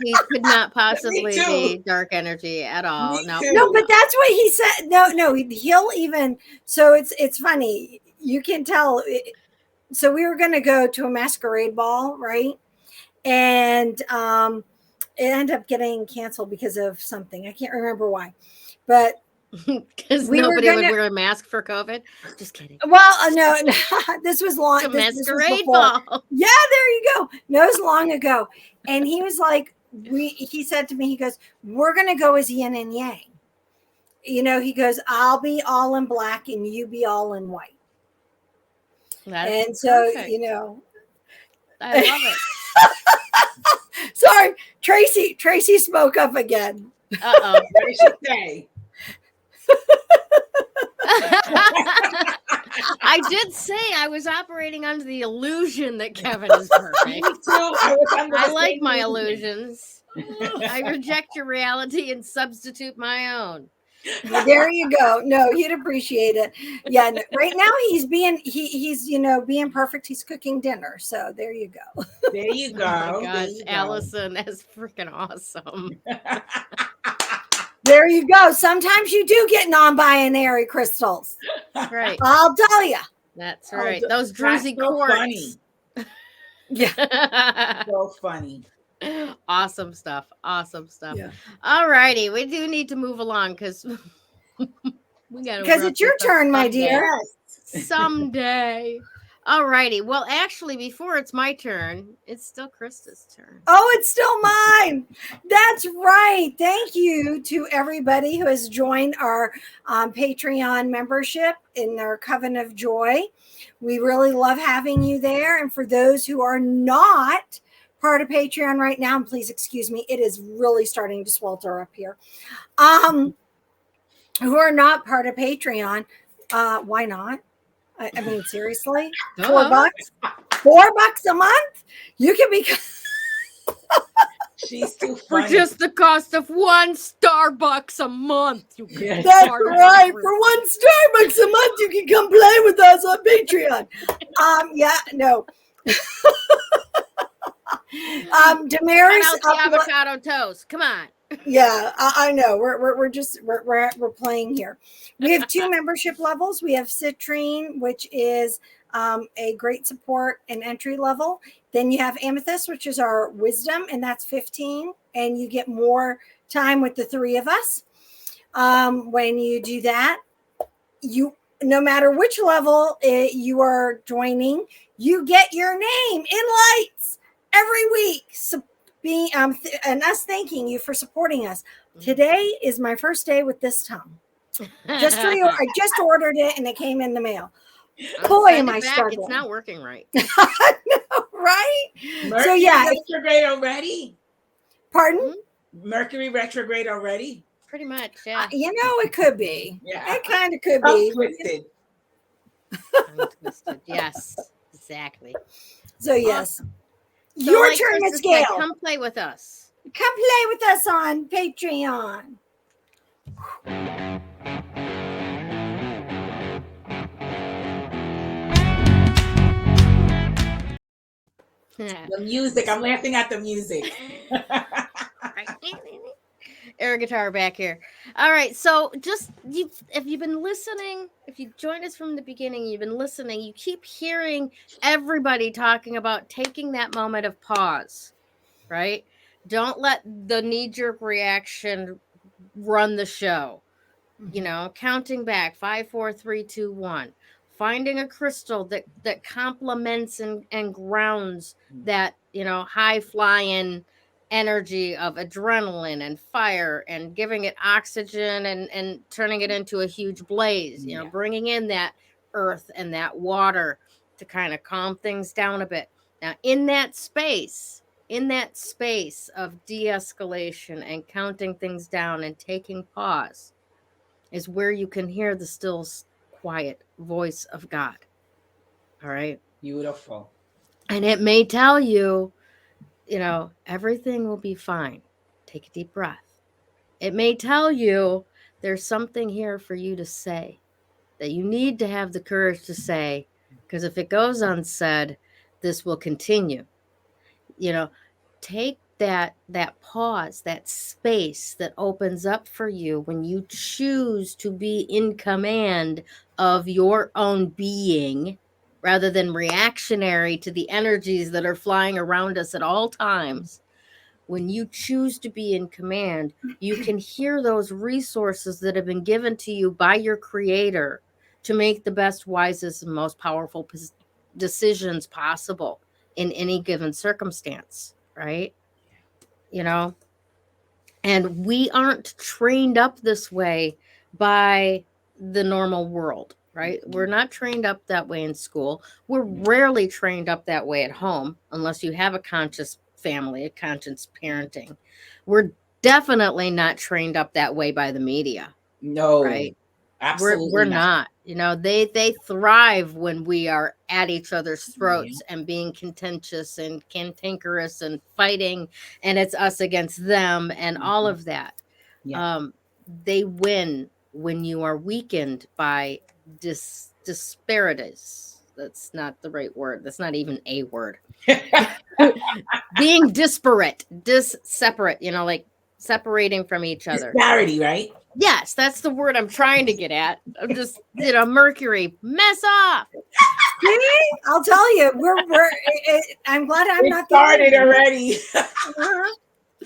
he could not possibly be dark energy at all. No, but that's what he said. No, he'll even, so it's funny. You can tell. So we were going to go to a masquerade ball, right? And it ended up getting canceled because of something. I can't remember why, but because nobody would wear a mask for COVID. Just kidding. Well, no, this was long. It's a masquerade ball. Yeah, there you go. No, it was long ago. And he was like, he said to me, he goes, we're going to go as yin and yang. You know, he goes, I'll be all in black and you be all in white. That's so, perfect. You know, I love it. Sorry, Tracy spoke up again. What did she say? I did say I was operating under the illusion that Kevin is perfect. Me too. I like my illusions. I reject your reality and substitute my own. Well, there you go. No, he'd appreciate it. Yeah. No, right now he's being being perfect. He's cooking dinner. So there you go. There you go. Oh my gosh, Allison, that's freaking awesome. There you go. Sometimes you do get non-binary crystals. That's right. I'll tell you. That's right. Those druzy quartz. Yeah. So funny. Awesome stuff. Yeah. All righty. We do need to move along because we got to. Because it's your turn, my dear. Someday. All righty. Well, actually, before it's my turn, it's still Krista's turn. Oh, it's still mine. That's right. Thank you to everybody who has joined our Patreon membership in our Coven of Joy. We really love having you there. And for those who are not part of Patreon right now, and please excuse me, it is really starting to swelter up here. Who are not part of Patreon, why not? I mean, seriously, $4 a month. You can become She's too For funny. just the cost of one Starbucks a month. You can Yes. That's party right. for For one Starbucks a month, you can come play with us on Patreon. Yeah, no. Cut Damaris, out the avocado toast. Come on. yeah, I know. We're just we're playing here. We have 2 membership levels. We have Citrine, which is a great support and entry level. Then you have Amethyst, which is our wisdom, and that's 15. And you get more time with the 3 of us. When you do that, you no matter which level you are joining, you get your name in lights every week. So and us thanking you for supporting us. Today is my first day with this tongue. I just ordered it and it came in the mail. Boy, am I struggling. It's not working right. I know, right? Mercury So yeah, retrograde already. Pardon? Mercury retrograde already. Pretty much, yeah. It could be. Yeah. It kind of could be. Twisted. Twisted. Yes, exactly. So yes. Awesome. Your like turn, Krista Miss said, Gayle. come play with us. Come play with us on Patreon. The music. I'm laughing at the music. Air guitar back here. All right. So if you've been listening, if you joined us from the beginning, you've been listening, you keep hearing everybody talking about taking that moment of pause, right? Don't let the knee-jerk reaction run the show. Counting back 5, 4, 3, 2, 1. Finding a crystal that complements and grounds that high flying energy of adrenaline and fire, and giving it oxygen and turning it into a huge blaze. Bringing in that earth and that water to kind of calm things down a bit. Now, in that space of de-escalation and counting things down and taking pause, is where you can hear the still, quiet voice of God. All right. Beautiful. And it may tell you, everything will be fine. Take a deep breath. It may tell you there's something here for you to say that you need to have the courage to say, because if it goes unsaid, this will continue. Take that pause, that space that opens up for you when you choose to be in command of your own being, rather than reactionary to the energies that are flying around us at all times. When you choose to be in command, you can hear those resources that have been given to you by your creator to make the best, wisest, and most powerful decisions possible in any given circumstance, right? And we aren't trained up this way by the normal world, right? We're not trained up that way in school. We're rarely trained up that way at home, unless you have a conscious family, a conscious parenting. We're definitely not trained up that way by the media. No, right? Absolutely We're not. They thrive when we are at each other's throats and being contentious and cantankerous and fighting, and it's us against them and all of that. They win when you are weakened by disparities. That's not the right word. That's not even a word. Being disparate, separate, like separating from each other. Disparity, right? Yes, that's the word I'm trying to get at. I'm just, Mercury, mess off. See? I'll tell you, I'm glad I'm not started already.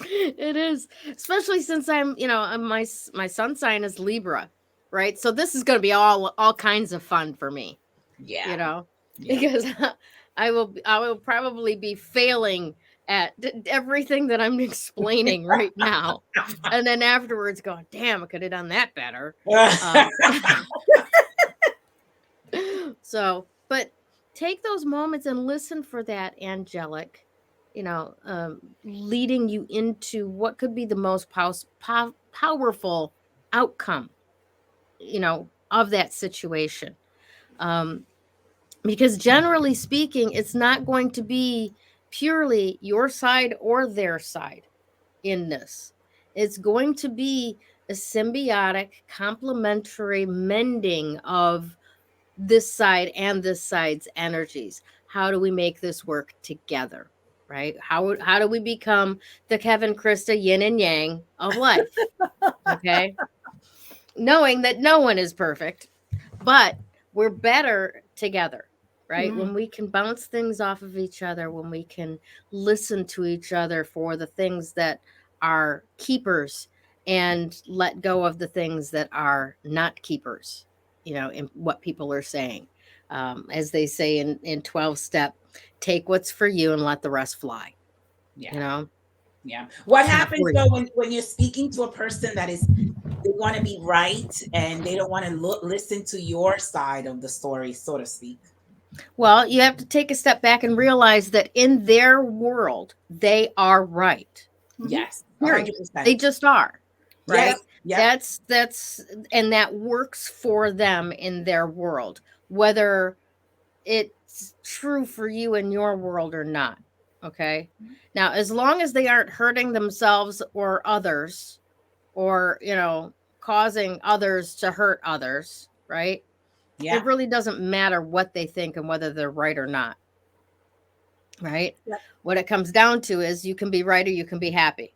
It is, especially since I'm, my sun sign is Libra, right? So this is going to be all kinds of fun for me. Yeah. Because I will probably be failing at everything that I'm explaining right now, and then afterwards going, damn, I could have done that better. But take those moments and listen for that angelic, leading you into what could be the most powerful outcome, of that situation. Because generally speaking, it's not going to be purely your side or their side. in this. It's going to be a symbiotic, complementary mending of this side and this side's energies. How do we make this work together? Right? How do we become the Kevin Krista yin and yang of life? Okay. Knowing that no one is perfect, but we're better together, right? When we can bounce things off of each other, when we can listen to each other for the things that are keepers and let go of the things that are not keepers, in what people are saying. As they say in 12 step, take what's for you and let the rest fly. Yeah. Yeah. What It's not happens for though you. when you're speaking to a person that is, they want to be right and they don't want to listen to your side of the story, so to speak? Well, you have to take a step back and realize that in their world, they are right. Yes, Period. 100%. They just are, right? Yes. That's and that works for them in their world, whether it's true for you in your world or not. Okay. Now, as long as they aren't hurting themselves or others, or causing others to hurt others, right? Yeah. It really doesn't matter what they think and whether they're right or not. Right? Yep. What it comes down to is you can be right or you can be happy.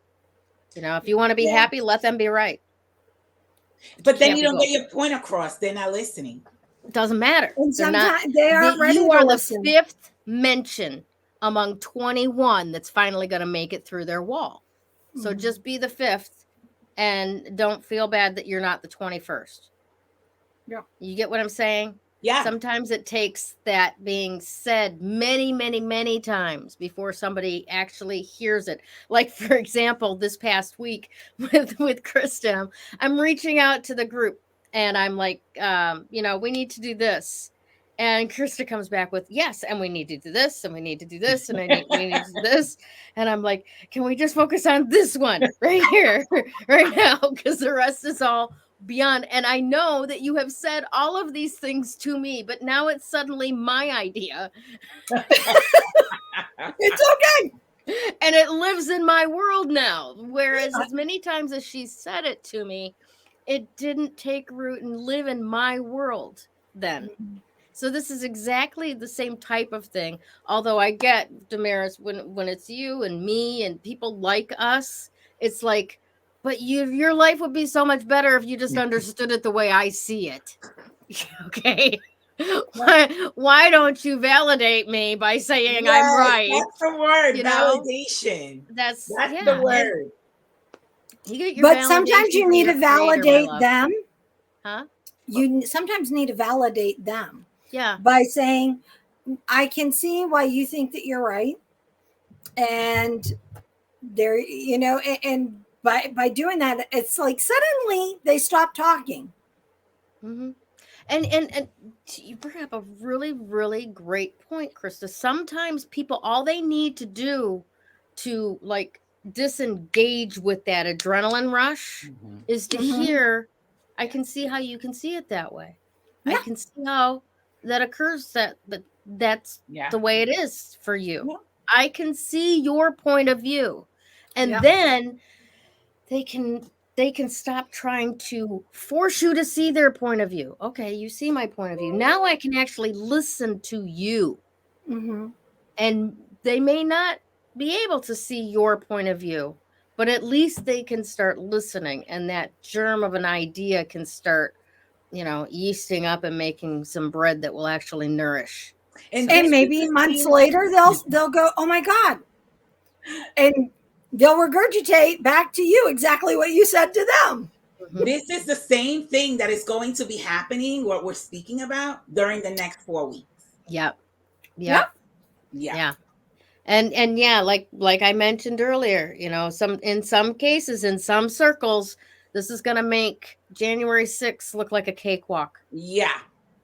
If you want to be happy, let them be right. But then Can't you be don't both. get your point across. They're not listening. Doesn't matter. And They're not. sometimes they aren't ready You to are the listen. 5th mention among 21 that's finally going to make it through their wall. So just be the 5th and don't feel bad that you're not the 21st. Yeah. You get what I'm saying? Yeah. Sometimes it takes that being said many, many, many times before somebody actually hears it. Like, for example, this past week with Krista, I'm reaching out to the group and I'm like, we need to do this. And Krista comes back with, yes, and we need to do this, and we need to do this, and we need to do this. And I'm like, can we just focus on this one right here, right now? Because the rest is all beyond. And I know that you have said all of these things to me, but now it's suddenly my idea. It's okay. And it lives in my world now. Whereas as many times as she said it to me, it didn't take root and live in my world then. So this is exactly the same type of thing. Although I get, Damaris, when it's you and me and people like us, it's like, but your life would be so much better if you just understood it the way I see it. Okay. Why don't you validate me by saying I'm right? That's the word, validation. That's the word. You get your but sometimes you need to validate them. Huh? You sometimes need to validate them. Yeah. By saying, I can see why you think that you're right. And there, and by doing that, it's like suddenly they stop talking. Mm-hmm. And you bring up a really, really great point, Krista. Sometimes people, all they need to do to like disengage with that adrenaline rush is to hear, I can see how you can see it that way. Yeah. I can see how that occurs, that's the way it is for you. Yeah. I can see your point of view. And then they can stop trying to force you to see their point of view. Okay, you see my point of view. Now I can actually listen to you. And they may not be able to see your point of view, but at least they can start listening, and that germ of an idea can start, yeasting up and making some bread that will actually nourish. And maybe months later they'll go, oh my God. And they'll regurgitate back to you exactly what you said to them. This is the same thing that is going to be happening, what we're speaking about, during the next 4 weeks. Yep. Yeah. And yeah, like I mentioned earlier, in some cases, in some circles, this is going to make January 6th look like a cakewalk. Yeah.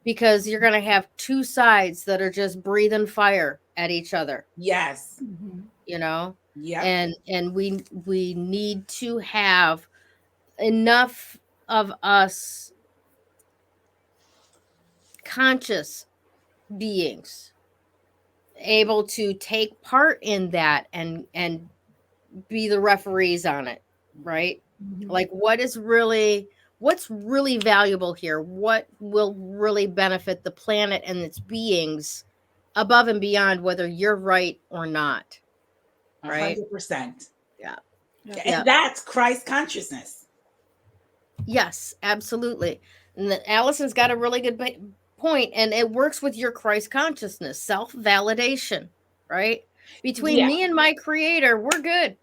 Because you're going to have two sides that are just breathing fire at each other. Yes. Yeah. And we need to have enough of us conscious beings able to take part in that and be the referees on it, right? Mhm. Like what's really valuable here? What will really benefit the planet and its beings above and beyond whether you're right or not, right? 100%. Yeah. Yep. Yeah. And that's Christ consciousness. Yes, absolutely. And Allison's got a really good point, and it works with your Christ consciousness, self-validation, right? Between Yeah. me and my creator, we're good.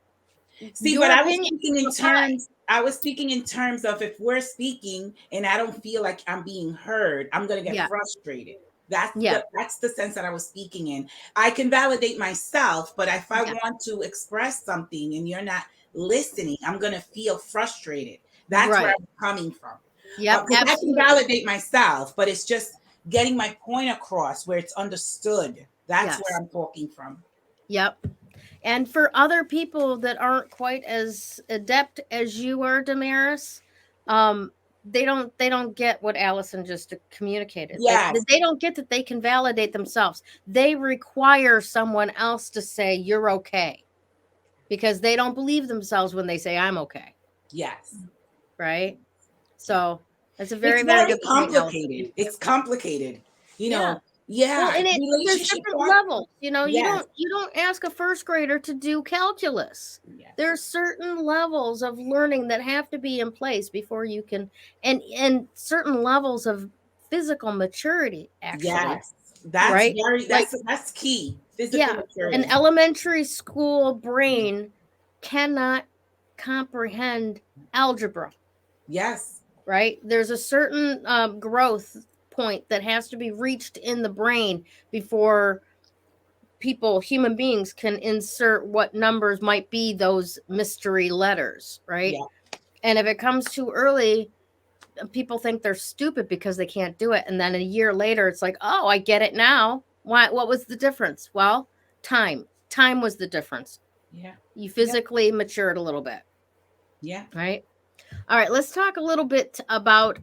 See, Your but opinion apply. I was speaking in terms of if we're speaking and I don't feel like I'm being heard, I'm going to get Yeah. frustrated. Yeah. That's the sense that I was speaking in. I can validate myself, but if I Yeah. want to express something and you're not listening, I'm going to feel frustrated. That's where Right. I'm coming from. Yep. Because I can Absolutely. validate myself, but it's just getting my point across where it's understood. That's where Yes. I'm talking from. Yep. And for other people that aren't quite as adept as you are, Damaris, um, they don't get what Allison just communicated. Yes. They don't get that they can validate themselves. They require someone else to say you're okay because they don't believe themselves when they say I'm okay. Yes. Right. So that's a It's very, very very good point, Allison. complicated. It's complicated. You Yeah. know, Well, yeah, and there's relationship different part. levels. You know, Yes. you don't ask a first grader to do calculus. Yes. There's certain levels of learning that have to be in place before you can, and certain levels of physical maturity, actually, Yes. That's right? very Like, that's key. Physical yeah, an maturity. elementary school brain cannot comprehend algebra, Yes. right? There's a certain growth point that has to be reached in the brain before human beings, can insert what numbers might be those mystery letters, right? Yeah. And if it comes too early, people think they're stupid because they can't do it. And then a year later, it's like, oh, I get it now. Why? What was the difference? Well, time. Time was the difference. Yeah. You physically matured a little bit, Yeah. right? All right, let's talk a little bit about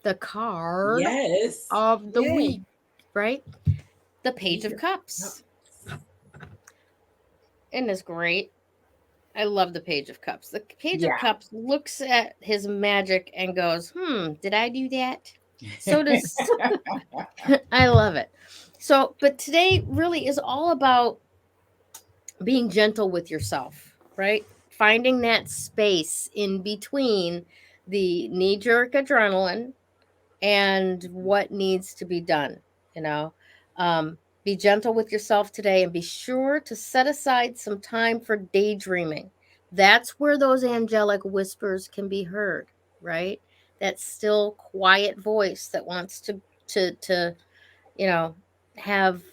the card Yes. of the Yay. week, right? The Page of Cups. Isn't this great? I love the Page of Cups. The Page of Yeah. Cups looks at his magic and goes, did I do that? So does I love it. So, but today really is all about being gentle with yourself, right? Finding that space in between the knee jerk adrenaline and what needs to be done, you know. Be gentle with yourself today and be sure to set aside some time for daydreaming. That's where those angelic whispers can be heard, right? That still quiet voice that wants to you know, have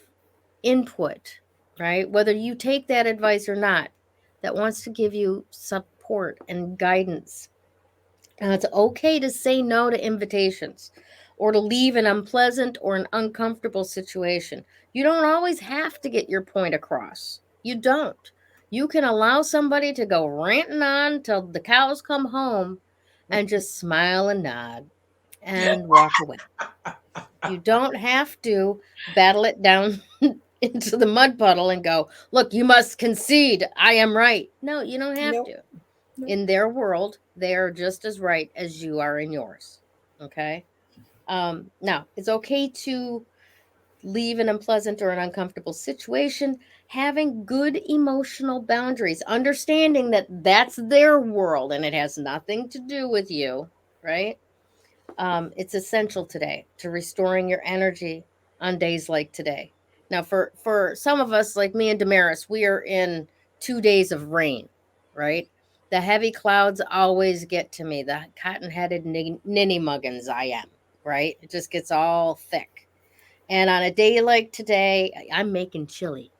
input, right? Whether you take that advice or not, that wants to give you support and guidance. It's okay to say no to invitations or to leave an unpleasant or an uncomfortable situation. You don't always have to get your point across. You don't. You can allow somebody to go ranting on till the cows come home and just smile and nod and walk away. You don't have to battle it down into the mud puddle and go, look, you must concede. I am right. No, you don't have Nope. to. Nope. In their world, they are just as right as you are in yours. Okay. Now, it's okay to leave an unpleasant or an uncomfortable situation, having good emotional boundaries, understanding that that's their world and it has nothing to do with you, right? It's essential today to restoring your energy on days like today. Now, for some of us, like me and Damaris, we are in 2 days of rain, right? The heavy clouds always get to me. The cotton-headed ninny muggins I am, right? It just gets all thick. And on a day like today, I'm making chili.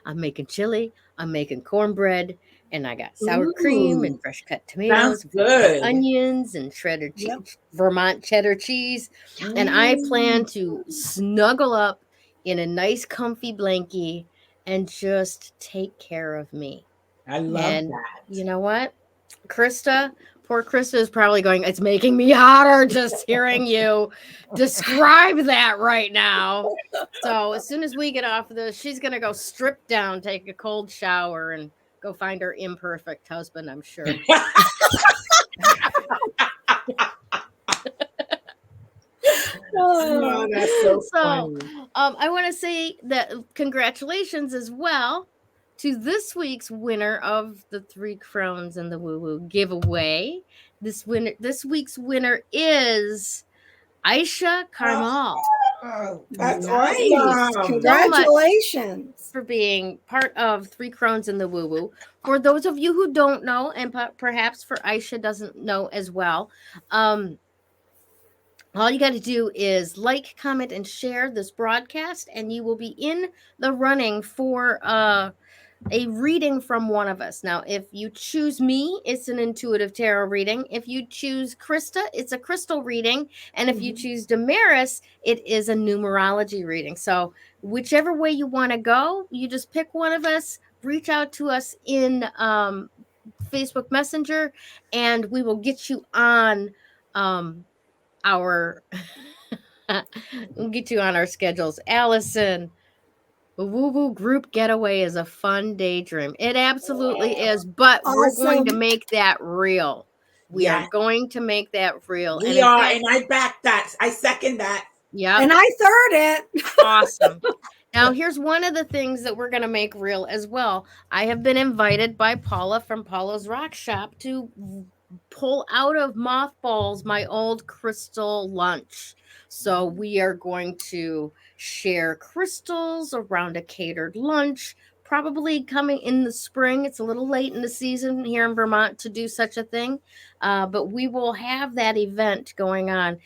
I'm making cornbread, and I got sour cream and Ooh, fresh cut sounds tomatoes, and fresh cut good. onions, and shredded Yep. Vermont cheddar cheese. And I plan Mm, to snuggle up in a nice, comfy blankie and just take care of me. I love And that. you know what? Krista, Poor Krista is probably going, it's making me hotter just hearing you describe that right now. So as soon as we get off of this, she's going to go strip down, take a cold shower, and go find her imperfect husband, I'm sure. Oh, that's so funny. I want to say that congratulations as well to this week's winner of the 3 Crones and the Woo Woo giveaway. This week's winner is Aisha Carmel. Oh, that's Nice. awesome. Congratulations for being part of 3 Crones and the Woo Woo. For those of you who don't know, and perhaps for Aisha doesn't know as well, all you got to do is like, comment, and share this broadcast, and you will be in the running for a reading from one of us. Now, if you choose me, it's an intuitive tarot reading. If you choose Krista, it's a crystal reading. And if you choose Damaris, it is a numerology reading. So whichever way you want to go, you just pick one of us, reach out to us in Facebook Messenger, and we will get you on we'll get you on our schedules. Allison, the Woo Woo Group Getaway is a fun daydream. It absolutely is, but we're going to make that real. We are going to make that real. We are, and I back that. I second that. Yeah. And I third it. Awesome. Now, here's one of the things that we're going to make real as well. I have been invited by Paula from Paula's Rock Shop to pull out of mothballs my old crystal lunch. So we are going to share crystals around a catered lunch, probably coming in the spring. It's a little late in the season here in Vermont to do such a thing, but we will have that event going on.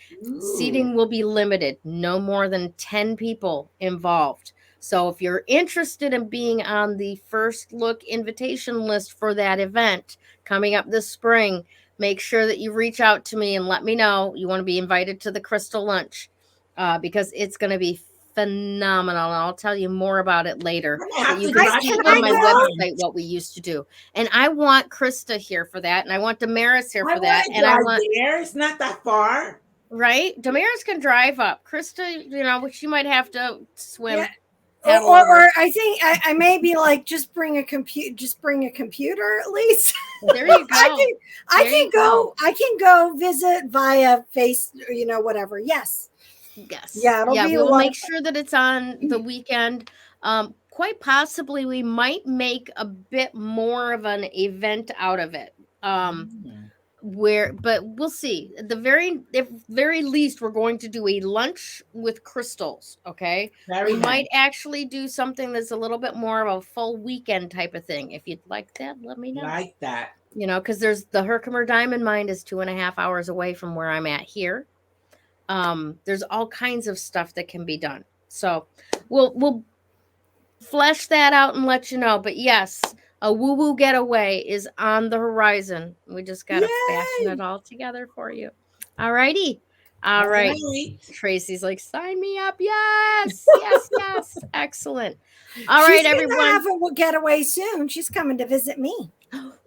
Seating will be limited, no more than 10 people involved. So if you're interested in being on the first look invitation list for that event coming up this spring, make sure that you reach out to me and let me know you want to be invited to the crystal lunch, because it's going to be phenomenal. I'll tell you more about it later. You can see on my website what we used to do. And I want Krista here for that. And I want Damaris here for that. And I want there. It's not that far. Right? Damaris can drive up. Krista, she might have to swim. Yeah. Or I think I may be like, just bring a computer at least. There you go. I can go visit via face, whatever. Yes. Yeah. We'll make sure that it's on the weekend. Quite possibly we might make a bit more of an event out of it. But we'll see. At the very least, we're going to do a lunch with crystals. Okay. We might actually do something that's a little bit more of a full weekend type of thing. If you'd like that, let me know. Like that. Because there's the Herkimer Diamond Mine is 2.5 hours away from where I'm at here. There's all kinds of stuff that can be done. So we'll flesh that out and let you know. But yes, a Woo Woo Getaway is on the horizon. We just got to fashion it all together for you. All righty. All right. Tracy's like, sign me up. Yes. Yes. Excellent. All right, everyone. Have a getaway soon. She's coming to visit me.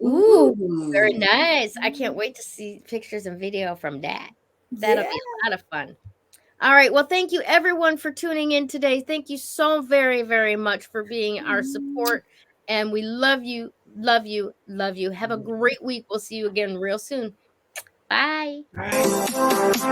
Ooh, very nice. I can't wait to see pictures and video from that. That'll be a lot of fun. All right. Well, thank you everyone for tuning in today. Thank you so very, very much for being our support. And we love you, love you, love you. Have a great week. We'll see you again real soon. Bye. Bye.